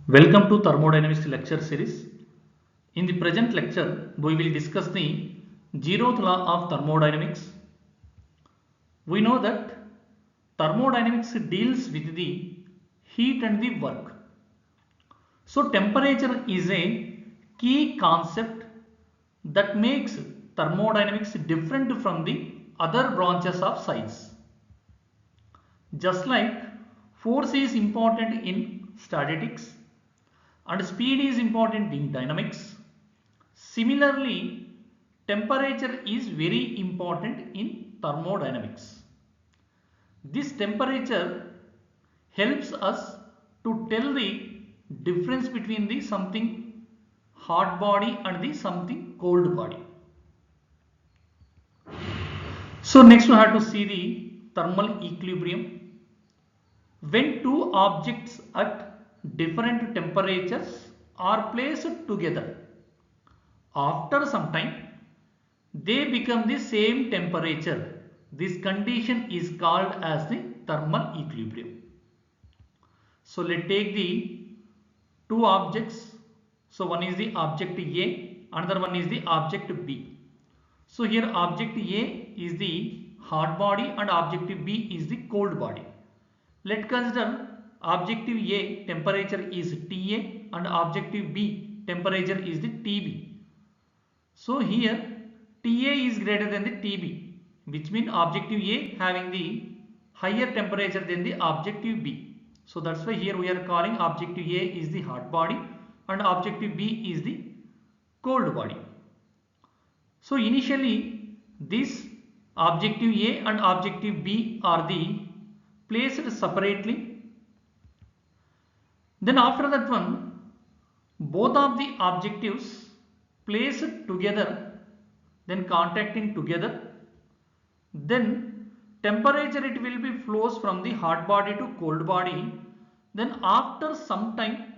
Welcome to Thermodynamics lecture series. In the present lecture, we will discuss the Zeroth Law of Thermodynamics. We know that thermodynamics deals with the heat and the work. So temperature is a key concept that makes thermodynamics different from the other branches of science. Just like force is important in statistics and speed is important in dynamics. Similarly, temperature is very important in thermodynamics. This temperature helps us to tell the difference between the something hot body and the something cold body. So next we have to see the thermal equilibrium. When two objects at different temperatures are placed together, after some time they become the same temperature. This condition is called as the thermal equilibrium. So let's take the two objects. So one is the object A, another one is the object B. So here object A is the hot body and object B is the cold body. Let's consider objective A temperature is TA and objective B temperature is the TB. So here TA is greater than the TB, which means objective A having the higher temperature than the objective B. So that's why here we are calling objective A is the hot body and objective B is the cold body. So initially this objective A and objective B are the placed separately. Then after that one, both of the objectives placed together, then contacting together, then temperature it will be flows from the hot body to cold body. Then after some time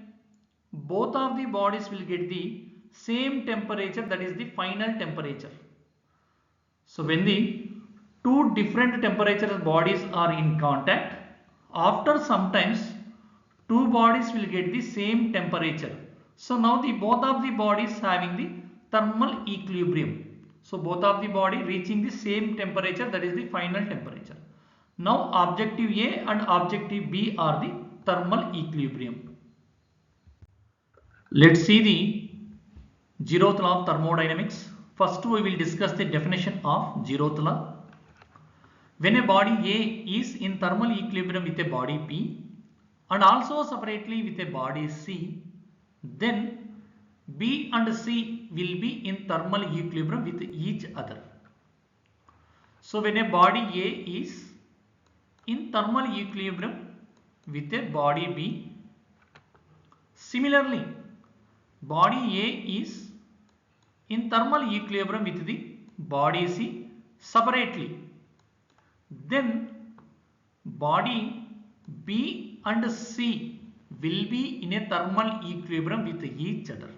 both of the bodies will get the same temperature, that is the final temperature. So when the two different temperature bodies are in contact, after sometimes two bodies will get the same temperature. So now the both of the bodies having the thermal equilibrium. So both of the body reaching the same temperature, that is the final temperature. Now objective A and objective B are the thermal equilibrium. Let's see the Zeroth Law of Thermodynamics. First we will discuss the definition of Zeroth Law. When a body A is in thermal equilibrium with a body P and also separately with a body C, then B and C will be in thermal equilibrium with each other. So when a body A is in thermal equilibrium with a body B, similarly body A is in thermal equilibrium with the body C separately, then body B and C will be in a thermal equilibrium with each other.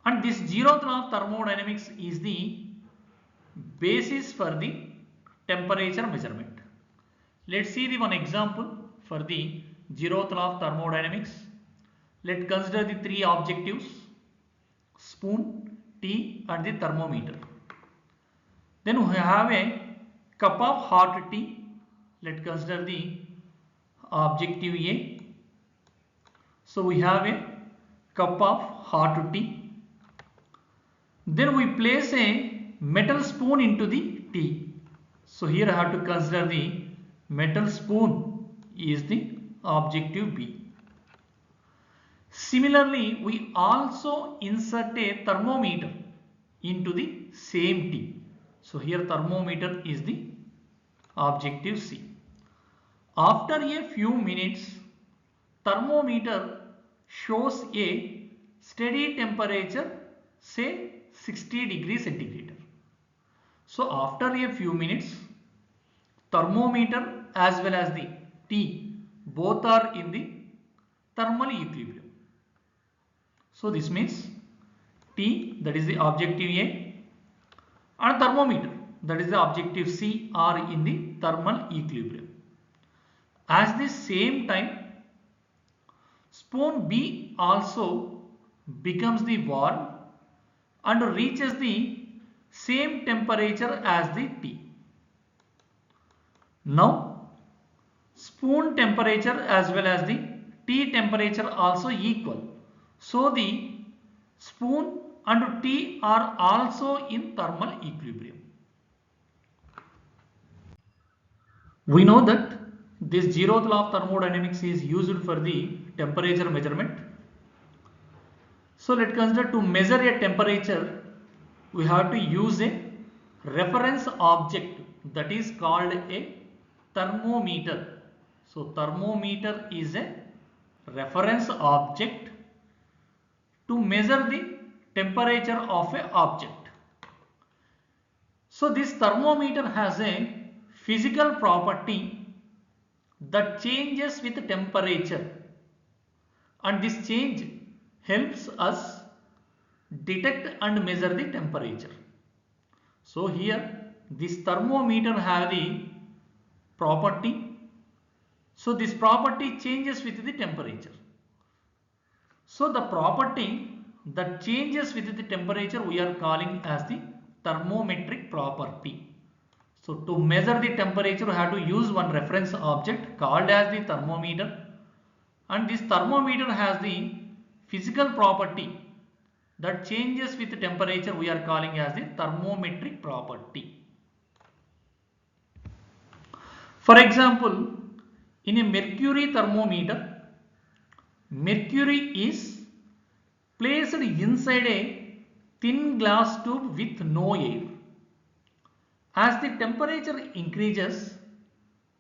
And this Zeroth Law of Thermodynamics is the basis for the temperature measurement. Let's see the one example for the Zeroth Law of Thermodynamics. Let's consider the three objectives: spoon, tea and the thermometer. Then we have a cup of hot tea. Let's consider the objective A. So we have a cup of hot tea. Then we place a metal spoon into the tea. So here I have to consider the metal spoon is the objective B. Similarly, we also insert a thermometer into the same tea. So here thermometer is the objective C. After a few minutes, thermometer shows a steady temperature, say 60 degrees centigrade. So after a few minutes, thermometer as well as the T both are in the thermal equilibrium. So this means T, that is the objective A, and thermometer, that is the objective C, are in the thermal equilibrium. At the same time, spoon B also becomes the warm and reaches the same temperature as the T. Now spoon temperature as well as the T temperature also equal. So the spoon and T are also in thermal equilibrium. We know that this zeroth law of thermodynamics is used for the temperature measurement. So let's consider to measure a temperature, we have to use a reference object that is called a thermometer. So thermometer is a reference object to measure the temperature of an object. So this thermometer has a physical property that changes with temperature, and this change helps us detect and measure the temperature. So here this thermometer has the property. So this property changes with the temperature. So the property that changes with the temperature we are calling as the thermometric property. So to measure the temperature we have to use one reference object called as the thermometer, and this thermometer has the physical property that changes with the temperature we are calling as the thermometric property. For example, in a mercury thermometer, mercury is placed inside a thin glass tube with no air. As the temperature increases,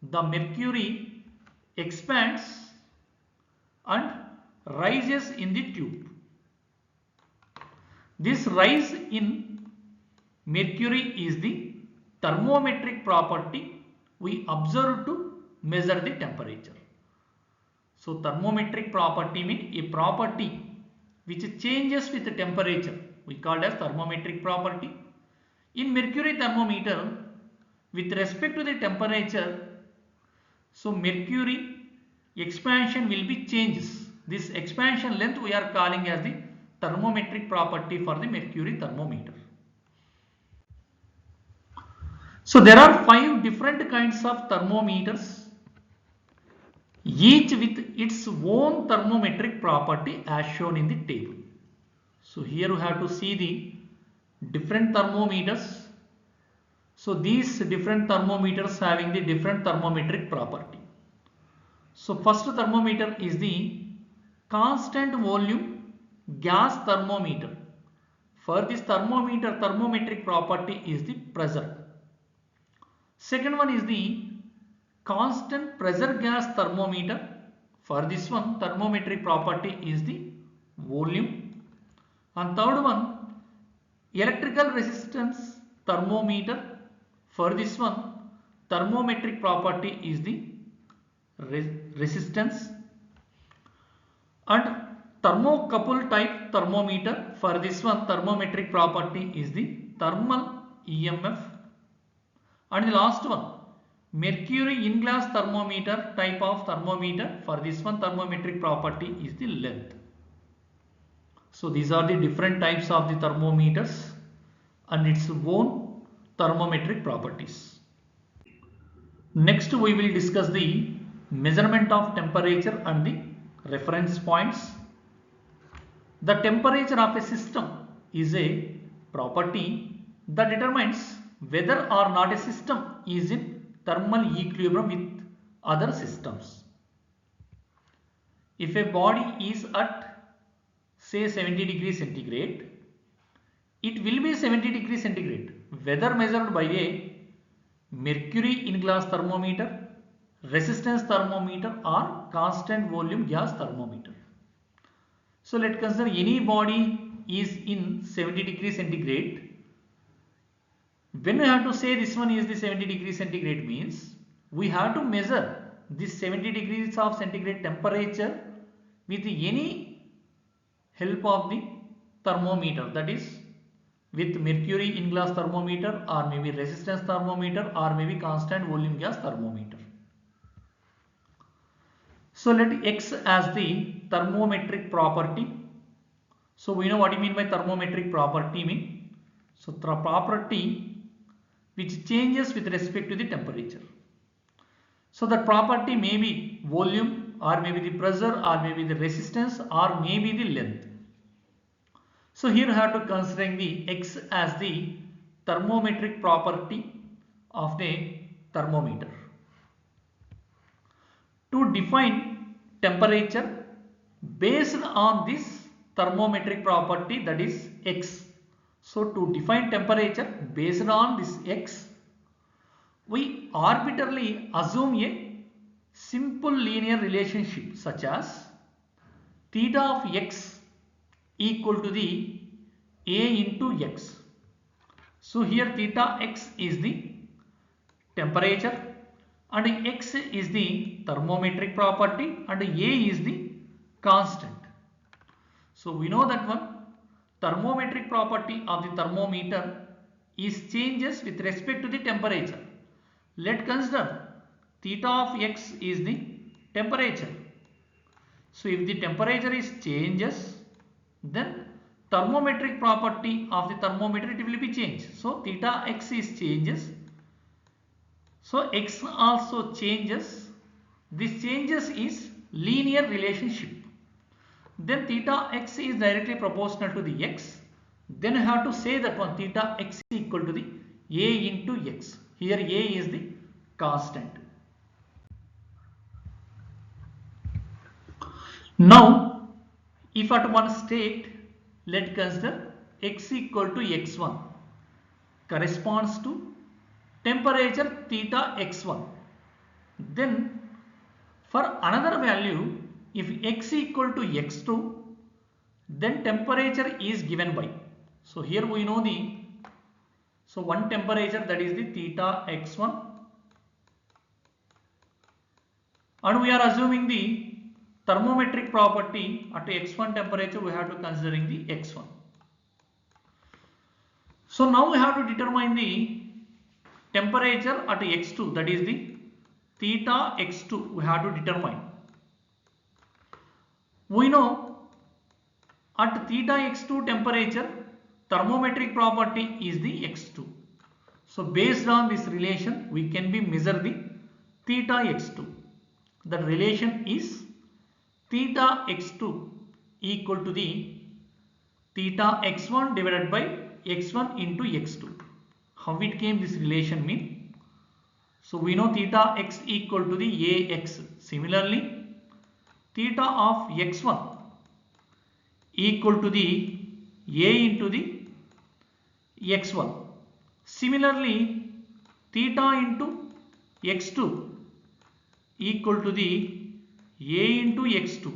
the mercury expands and rises in the tube. This rise in mercury is the thermometric property we observe to measure the temperature. So thermometric property means a property which changes with the temperature, we call as thermometric property. In mercury thermometer, with respect to the temperature, so mercury expansion will be changes. This expansion length we are calling as the thermometric property for the mercury thermometer. So there are 5 different kinds of thermometers, each with its own thermometric property as shown in the table. So here we have to see the different thermometers. So these different thermometers having the different thermometric property. So first thermometer is the constant volume gas thermometer. For this thermometer, thermometric property is the pressure. Second one is the constant pressure gas thermometer. For this one, thermometric property is the volume. And third one, electrical resistance thermometer. For this one, thermometric property is the resistance. And thermocouple type thermometer. For this one, thermometric property is the thermal EMF. And the last one, mercury in glass thermometer type of thermometer. For this one, thermometric property is the length. So these are the different types of the thermometers and its own thermometric properties. Next we will discuss the measurement of temperature and the reference points. The temperature of a system is a property that determines whether or not a system is in thermal equilibrium with other systems. If a body is at say 70 degrees centigrade, it will be 70 degrees centigrade whether measured by a mercury in glass thermometer, resistance thermometer or constant volume gas thermometer. So let's consider any body is in 70 degrees centigrade. When we have to say this one is the 70 degrees centigrade means we have to measure this 70 degrees of centigrade temperature with any help of the thermometer, that is with mercury in glass thermometer or maybe resistance thermometer or maybe constant volume gas thermometer. So let X as the thermometric property. So we know what you mean by thermometric property mean. So the property which changes with respect to the temperature. So that property may be volume, or maybe the pressure, or maybe the resistance, or maybe the length. So here we have to considering the X as the thermometric property of the thermometer. To define temperature based on this thermometric property, that is X. So to define temperature based on this X, we arbitrarily assume a simple linear relationship such as theta of X equal to the A into X. So here theta X is the temperature and X is the thermometric property and A is the constant. So we know that one thermometric property of the thermometer is changes with respect to the temperature. Let's consider theta of X is the temperature. So if the temperature is changes, then thermometric property of the thermometer it will be changed. So theta X is changes. So X also changes. This changes is linear relationship. Then theta X is directly proportional to the X. Then I have to say that one theta X is equal to the A into X. Here A is the constant. Now if at one state, let's consider X equal to X1 corresponds to temperature theta X1. Then for another value, if X equal to X2, then temperature is given by. So here we know the, so one temperature, that is the theta X1, and we are assuming the thermometric property at X1 temperature, we have to considering the X1. So now we have to determine the temperature at X2, that is the theta X2 we have to determine. We know at theta X2 temperature, thermometric property is the X2. So based on this relation, we can be measure the theta X2. The relation is theta X2 equal to the theta X1 divided by X1 into X2. How it came this relation mean? So we know theta X equal to the AX. Similarly, theta of X1 equal to the A into the X1. Similarly, theta into X2 equal to the A into X2.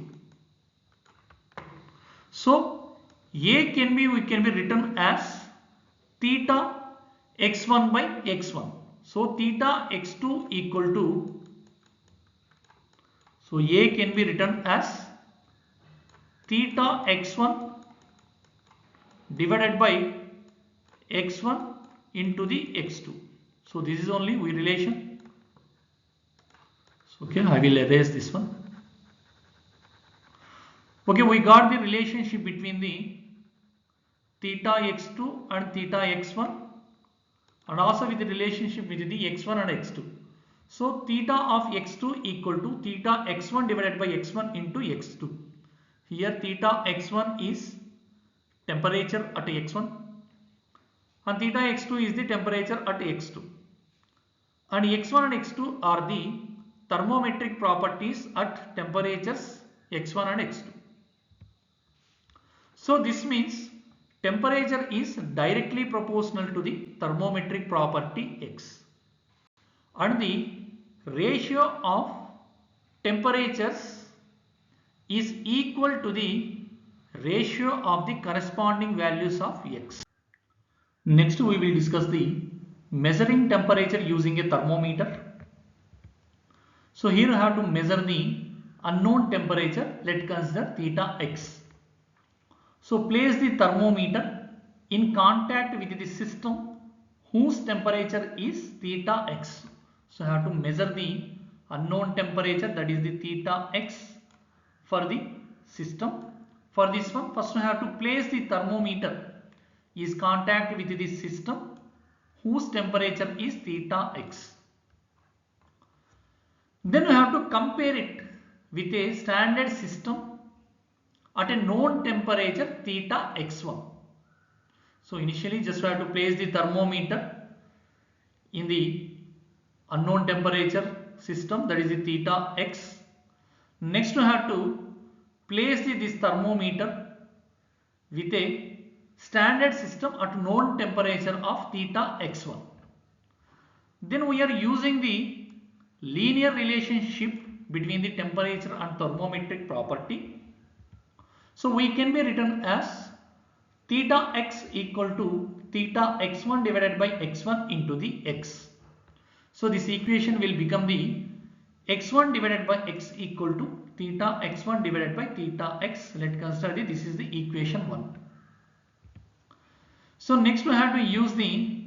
So A can be, we can be written as theta X1 by X1. So theta X2 equal to, so A can be written as theta X1 divided by X1 into the X2. So this is only we relation. So okay, I will erase this one. Okay, we got the relationship between the theta X2 and theta X1, and also with the relationship with the X1 and X2. So theta of X2 equal to theta X1 divided by X1 into X2. Here theta X1 is temperature at X1 and theta X2 is the temperature at X2. And X1 and X2 are the thermometric properties at temperatures X1 and X2. So this means temperature is directly proportional to the thermometric property X, and the ratio of temperatures is equal to the ratio of the corresponding values of X. Next we will discuss the measuring temperature using a thermometer. So here I have to measure the unknown temperature. Let's consider theta X. So place the thermometer in contact with the system whose temperature is theta X. So I have to measure the unknown temperature, that is the theta x for the system. For this one, first we have to place the thermometer is contact with the system whose temperature is theta x. Then we have to compare it with a standard system at a known temperature theta x1. So initially just we have to place the thermometer in the unknown temperature system, that is the theta x. Next we have to place this thermometer with a standard system at known temperature of theta x1. Then we are using the linear relationship between the temperature and thermometric property. So we can be written as theta x equal to theta x1 divided by x1 into the x. So this equation will become the x1 divided by x equal to theta x1 divided by theta x. Let's consider this is the equation 1. So next we have to use the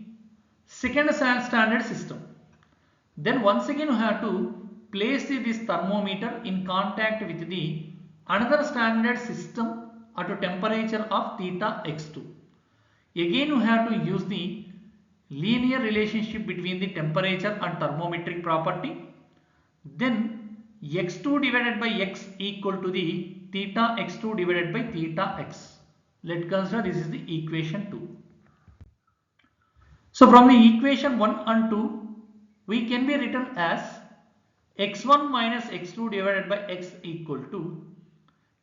second standard system. Then once again we have to place this thermometer in contact with the another standard system at a temperature of theta x2. Again we have to use the linear relationship between the temperature and thermometric property. Then x2 divided by x equal to the theta x2 divided by theta x. Let's consider this is the equation 2. So from the equation 1 and 2, we can be written as x1 minus x2 divided by x equal to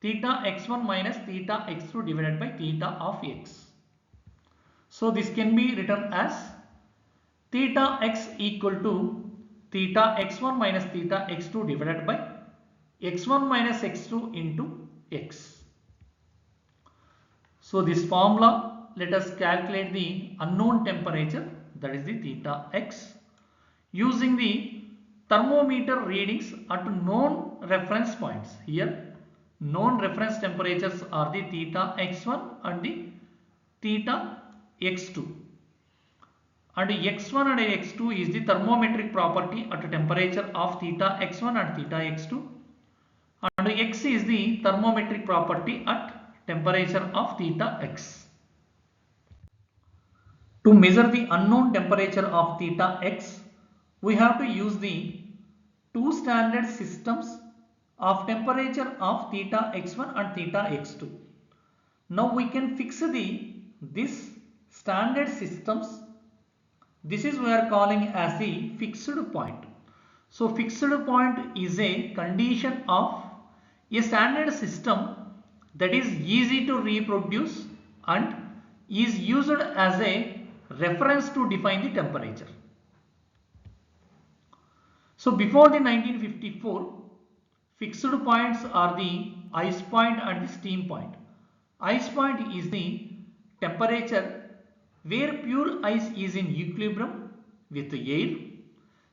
theta x1 minus theta x2 divided by theta of x. So this can be written as theta x equal to theta x1 minus theta x2 divided by x1 minus x2 into x. So this formula, let us calculate the unknown temperature, that is the theta x, using the thermometer readings at known reference points. Here known reference temperatures are the theta x1 and the theta x2. And x1 and x2 is the thermometric property at a temperature of theta x1 and theta x2. And x is the thermometric property at temperature of theta x. To measure the unknown temperature of theta x, we have to use the two standard systems of temperature of theta x1 and theta x2. Now we can fix this standard systems. This is we are calling as the fixed point. So fixed point is a condition of a standard system that is easy to reproduce and is used as a reference to define the temperature. So before the 1954, fixed points are the ice point and the steam point. Ice point is the temperature where pure ice is in equilibrium with air,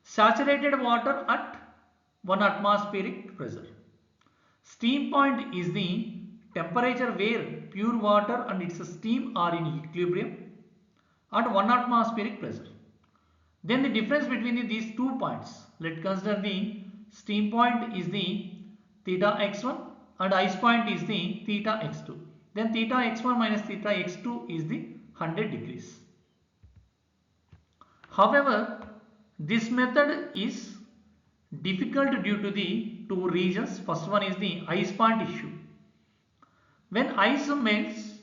saturated water at 1 atmospheric pressure. Steam point is the temperature where pure water and its steam are in equilibrium at 1 atmospheric pressure. Then the difference between these 2 points, let's consider the steam point is the theta x1 and ice point is the theta x2. Then theta x1 minus theta x2 is the 100 degrees. However, this method is difficult due to the two reasons. First one is the ice point issue. When ice melts,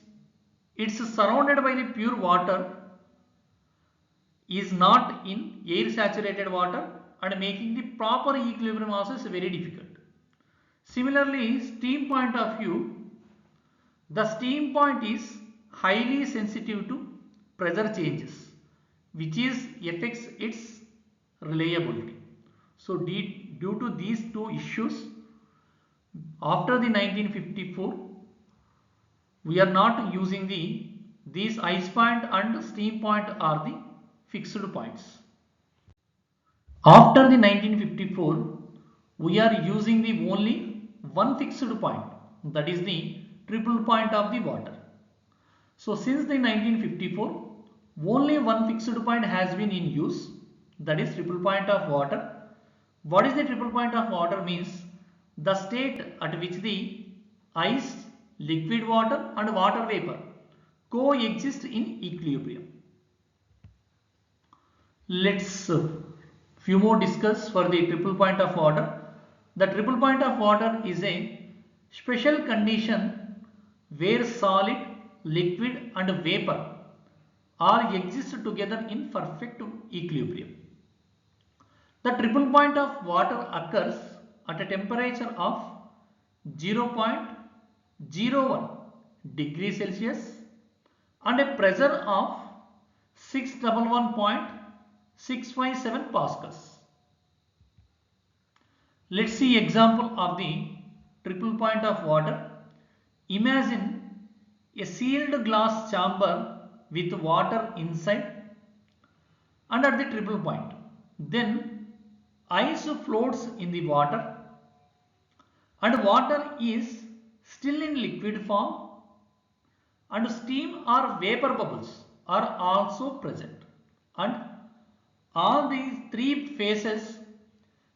it's surrounded by the pure water, is not in air saturated water, and making the proper equilibrium also is very difficult. Similarly, steam point of view, the steam point is highly sensitive to pressure changes, which affects its reliability. So due to these two issues, after the 1954, we are not using these ice point and steam point are the fixed points. After the 1954, we are using the only one fixed point, that is the triple point of the water. So since the 1954, only one fixed point has been in use, that is triple point of water. What is the triple point of water means? The state at which the ice, liquid water and water vapor coexist in equilibrium. Let's few more discuss for the triple point of water. The triple point of water is a special condition where solid, liquid and vapor all exist together in perfect equilibrium. The triple point of water occurs at a temperature of 0.01 degrees Celsius and a pressure of 611.657 pascals. Let's see example of the triple point of water. Imagine a sealed glass chamber with water inside and at the triple point. Then ice floats in the water and water is still in liquid form and steam or vapor bubbles are also present, and all these three phases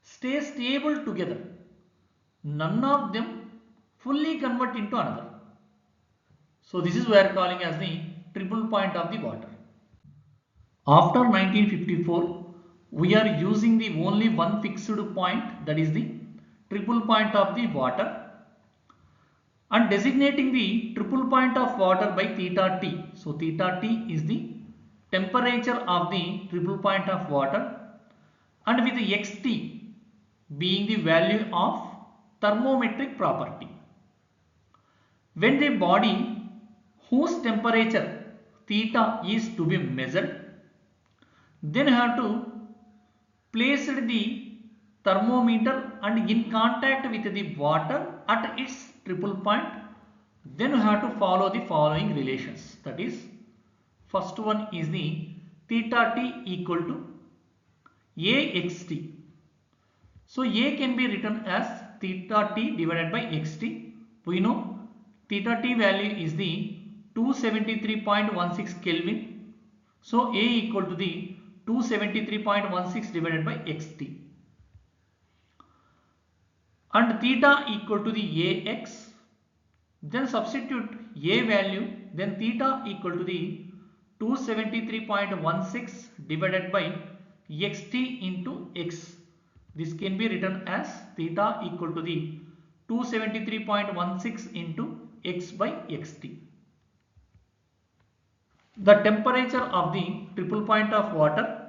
stay stable together. None of them fully convert into another. So this is we are calling as the triple point of the water. After 1954, we are using the only one fixed point, that is the triple point of the water, and designating the triple point of water by theta T. So theta T is the temperature of the triple point of water, and with the xt being the value of thermometric property. When the body whose temperature theta is to be measured, then you have to place the thermometer and in contact with the water at its triple point. Then you have to follow the following relations. That is, first one is the theta T equal to AXT. So A can be written as theta T divided by XT. We know theta T value is the 273.16 Kelvin. So A equal to the 273.16 divided by xt, and theta equal to the AX. Then substitute A value, then theta equal to the 273.16 divided by xt into x. This can be written as theta equal to the 273.16 into x by xt. The temperature of the triple point of water,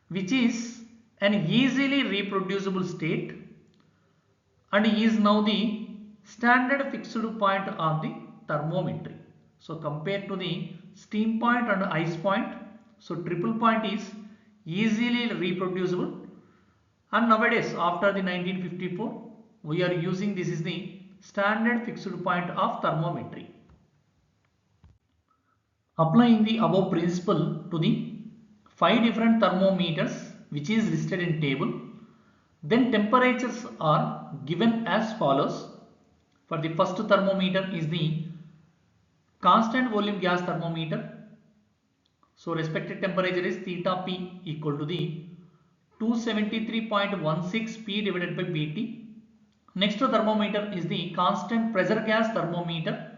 which is an easily reproducible state and is now the standard fixed point of the thermometry. So compared to the steam point and ice point, so triple point is easily reproducible, and nowadays after the 1954 we are using this is the standard fixed point of thermometry. Applying the above principle to the 5 different thermometers which is listed in table, then temperatures are given as follows. For the first thermometer is the constant volume gas thermometer. So respective temperature is theta P equal to the 273.16 P divided by Bt. Next thermometer is the constant pressure gas thermometer.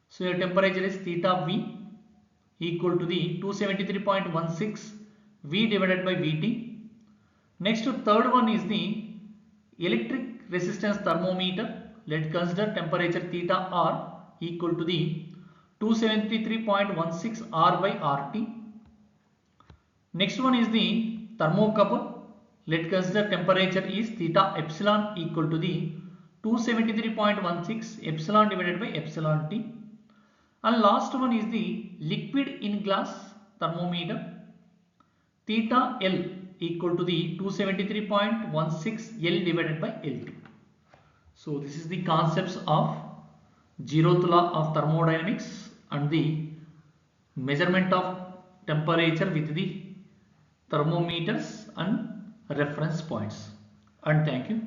So your temperature is theta V equal to the 273.16 V divided by Vt. Next third one is the electric resistance thermometer. Let's consider temperature theta R equal to the 273.16 R by RT. Next one is the thermocouple. Let's consider temperature is theta epsilon equal to the 273.16 epsilon divided by epsilon T. And last one is the liquid in glass thermometer. Theta L equal to the 273.16 L divided by Lt. So this is the concepts of Zeroth Law of Thermodynamics and the measurement of temperature with the thermometers and reference points. And thank you.